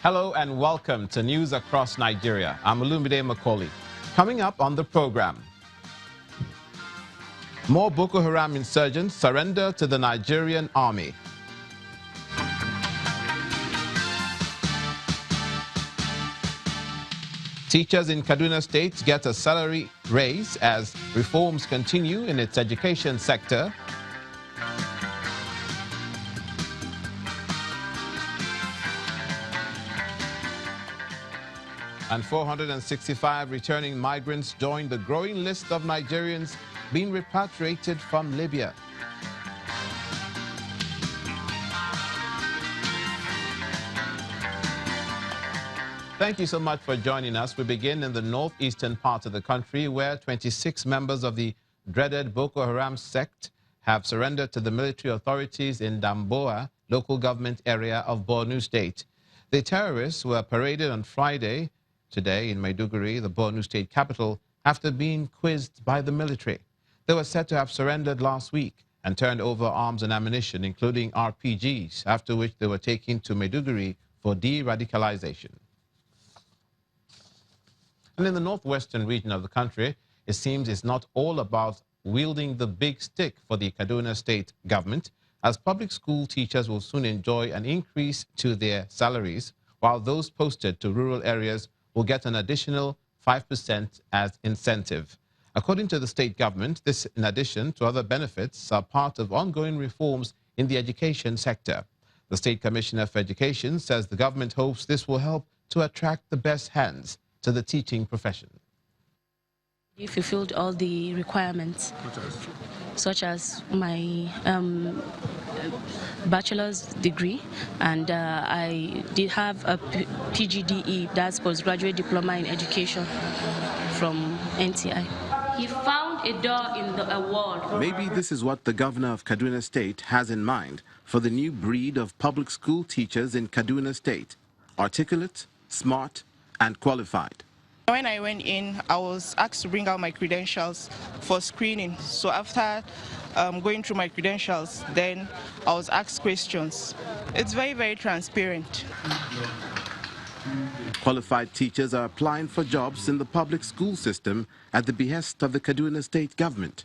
Hello and welcome to News Across Nigeria. I'm Olumide Macaulay. Coming up on the program, more Boko Haram insurgents surrender to the Nigerian army. Teachers in Kaduna State get a salary raise as reforms continue in its education sector. And 465 returning migrants join the growing list of Nigerians being repatriated from Libya. Thank you so much for joining us. We begin in the northeastern part of the country where 26 members of the dreaded Boko Haram sect have surrendered to the military authorities in Damboa, local government area of Borno State. The terrorists were paraded on Friday, today in Maiduguri, the Borno State capital, after being quizzed by the military. They were said to have surrendered last week and turned over arms and ammunition, including RPGs, after which they were taken to Maiduguri for de-radicalization. And in the northwestern region of the country, it seems it's not all about wielding the big stick for the Kaduna State government, as public school teachers will soon enjoy an increase to their salaries, while those posted to rural areas will get an additional 5% as incentive. According to the state government, this, in addition to other benefits, are part of ongoing reforms in the education sector. The State Commissioner for Education says the government hopes this will help to attract the best hands to the teaching profession. If you fulfilled all the requirements, such as my bachelor's degree, and I did have a PGDE, that's postgraduate diploma in education from NTI. He found a door in a wall. Maybe this is what the governor of Kaduna State has in mind for the new breed of public school teachers in Kaduna State: articulate, smart, and qualified. When I went in, I was asked to bring out my credentials for screening. So after going through my credentials, then I was asked questions. It's very, very transparent. Qualified teachers are applying for jobs in the public school system at the behest of the Kaduna State government.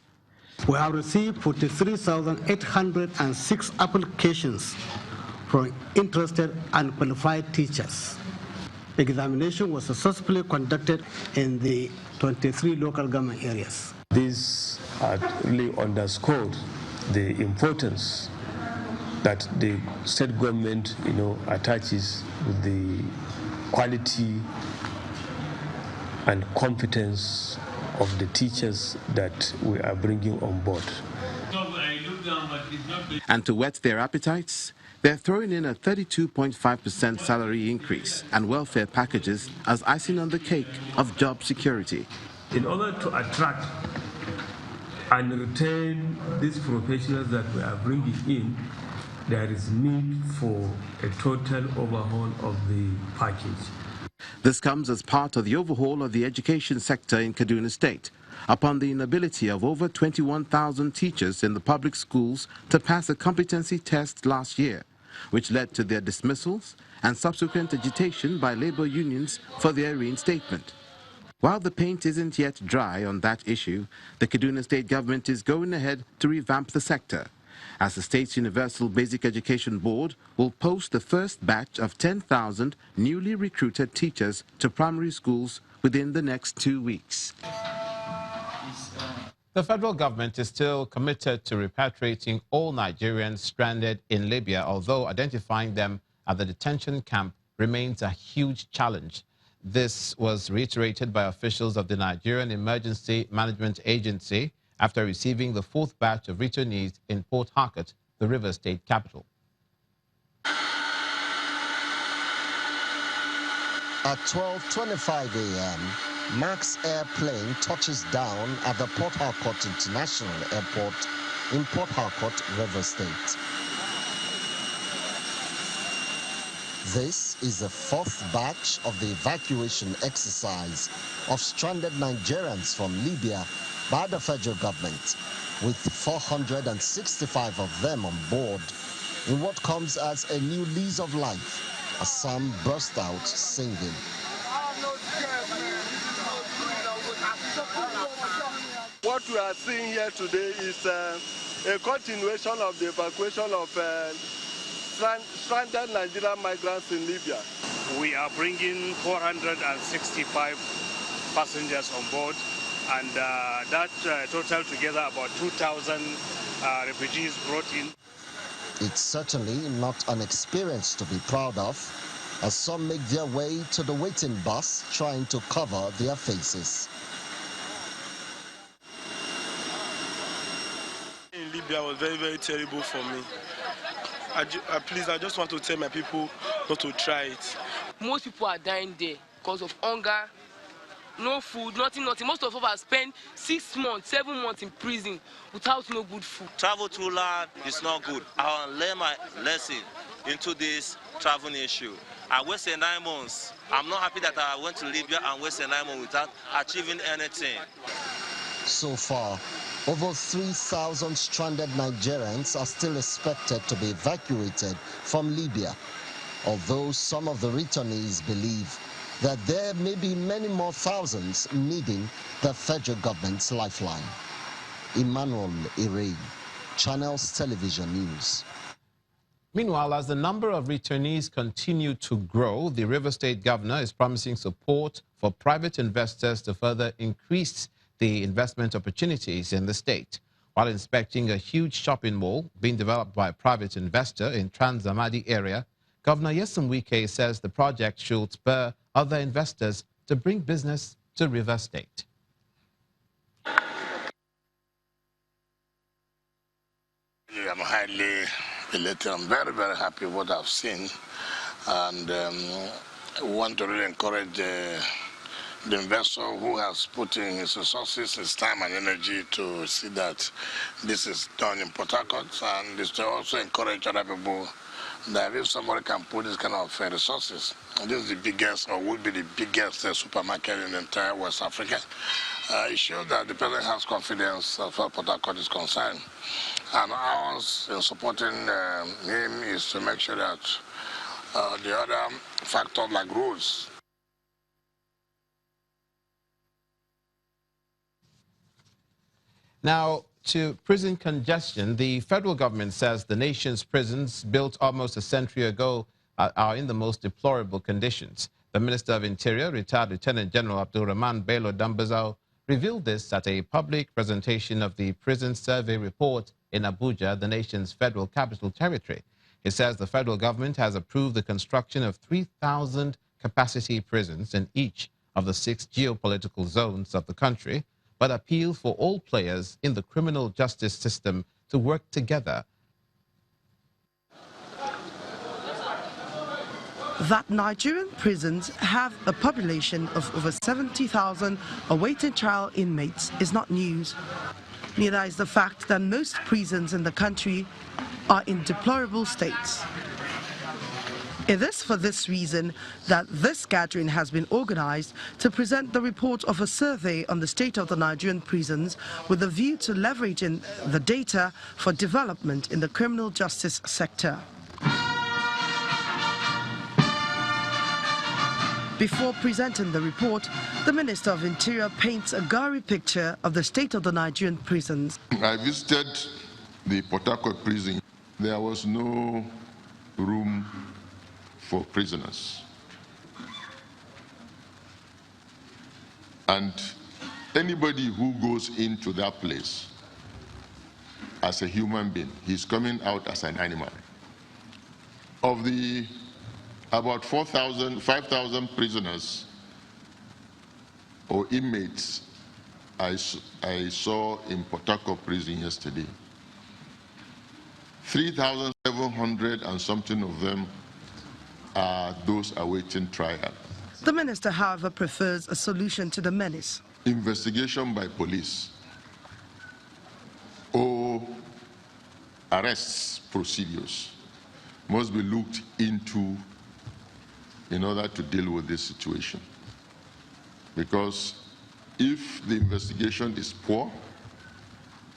We have received 43,806 applications from interested and qualified teachers. Examination was successfully conducted in the 23 local government areas. This really underscored the importance that the state government, attaches with the quality and competence of the teachers that we are bringing on board. And to whet their appetites, they're throwing in a 32.5% salary increase and welfare packages as icing on the cake of job security. In order to attract and retain these professionals that we are bringing in, there is need for a total overhaul of the package. This comes as part of the overhaul of the education sector in Kaduna State, upon the inability of over 21,000 teachers in the public schools to pass a competency test last year, which led to their dismissals and subsequent agitation by labor unions for their reinstatement. While the paint isn't yet dry on that issue, the Kaduna State government is going ahead to revamp the sector, as the state's Universal Basic Education Board will post the first batch of 10,000 newly recruited teachers to primary schools within the next 2 weeks. The federal government is still committed to repatriating all Nigerians stranded in Libya, although identifying them at the detention camp remains a huge challenge. This was reiterated by officials of the Nigerian Emergency Management Agency after receiving the fourth batch of returnees in Port Harcourt, the Rivers State capital. At 12:25 a.m., Max airplane touches down at the Port Harcourt International Airport in Port Harcourt, Rivers State. This is the fourth batch of the evacuation exercise of stranded Nigerians from Libya by the federal government, with 465 of them on board in what comes as a new lease of life as some burst out singing. What we are seeing here today is a continuation of the evacuation of stranded Nigerian migrants in Libya. We are bringing 465 passengers on board, and that total together about 2,000 refugees brought in. It's certainly not an experience to be proud of, as some make their way to the waiting bus trying to cover their faces. In Libya was very, very terrible for me. Please, I just want to tell my people not to try it. Most people are dying there because of hunger, no food, nothing. Most of us have spent 6 months, 7 months in prison without no good food. Travel through land is not good. I will learn my lesson into this traveling issue. I wasted 9 months. I'm not happy that I went to Libya and wasted 9 months without achieving anything. So far, over 3,000 stranded Nigerians are still expected to be evacuated from Libya, although some of the returnees believe that there may be many more thousands needing the federal government's lifeline. Emmanuel Ire, Channels Television News. Meanwhile, as the number of returnees continue to grow, the River State governor is promising support for private investors to further increase the investment opportunities in the state. While inspecting a huge shopping mall being developed by a private investor in Trans-Amadi area, Governor Nyesom Wike says the project should spur other investors to bring business to River State. I'm highly elated. I'm very, very happy with what I've seen, and I want to really encourage the investor who has put in his resources, his time and energy to see that this is done in Port Harcourt, and is to also encourage other people that if somebody can put this kind of resources, this is the biggest or will be the biggest supermarket in the entire West Africa. It shows that the president has confidence as far as Port Harcourt is concerned. And ours in supporting him is to make sure that the other factors like roads. Now, to prison congestion, the federal government says the nation's prisons, built almost a century ago, are in the most deplorable conditions. The Minister of Interior, retired Lieutenant General Abdulrahman Bello Dambazao, revealed this at a public presentation of the Prison Survey Report in Abuja, the nation's federal capital territory. He says the federal government has approved the construction of 3,000 capacity prisons in each of the 6 geopolitical zones of the country, but appeal for all players in the criminal justice system to work together. That Nigerian prisons have a population of over 70,000 awaiting trial inmates is not news. Neither is the fact that most prisons in the country are in deplorable states. It is for this reason that this gathering has been organized to present the report of a survey on the state of the Nigerian prisons with a view to leveraging the data for development in the criminal justice sector. Before presenting the report, the Minister of Interior paints a gory picture of the state of the Nigerian prisons. I visited the Port Harcourt prison. There was no room for prisoners. And anybody who goes into that place as a human being, he's coming out as an animal. Of the about 5,000 prisoners or inmates I saw in Port Harcourt prison yesterday, 3,700 and something of them are those awaiting trial. The minister, however, prefers a solution to the menace. Investigation by police or arrests procedures must be looked into in order to deal with this situation. Because if the investigation is poor,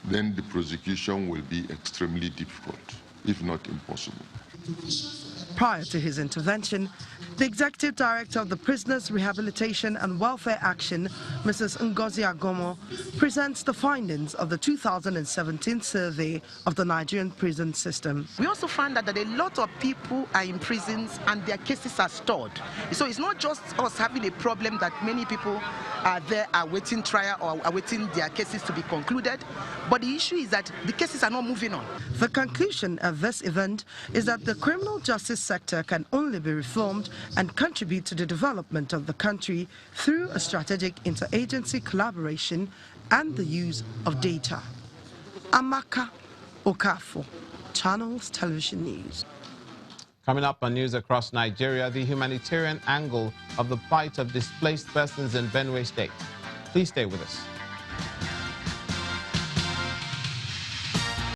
then the prosecution will be extremely difficult, if not impossible. Prior to his intervention, the Executive Director of the Prisoners Rehabilitation and Welfare Action, Mrs. Ngozi Agomo, presents the findings of the 2017 survey of the Nigerian prison system. We also found that a lot of people are in prisons and their cases are stored. So it's not just us having a problem that many people are there awaiting trial or awaiting their cases to be concluded, but the issue is that the cases are not moving on. The conclusion of this event is that the criminal justice sector can only be reformed and contribute to the development of the country through a strategic interagency collaboration and the use of data. Amaka Okafo, Channels Television News. Coming up on News Across Nigeria, the humanitarian angle of the plight of displaced persons in Benue State. Please stay with us.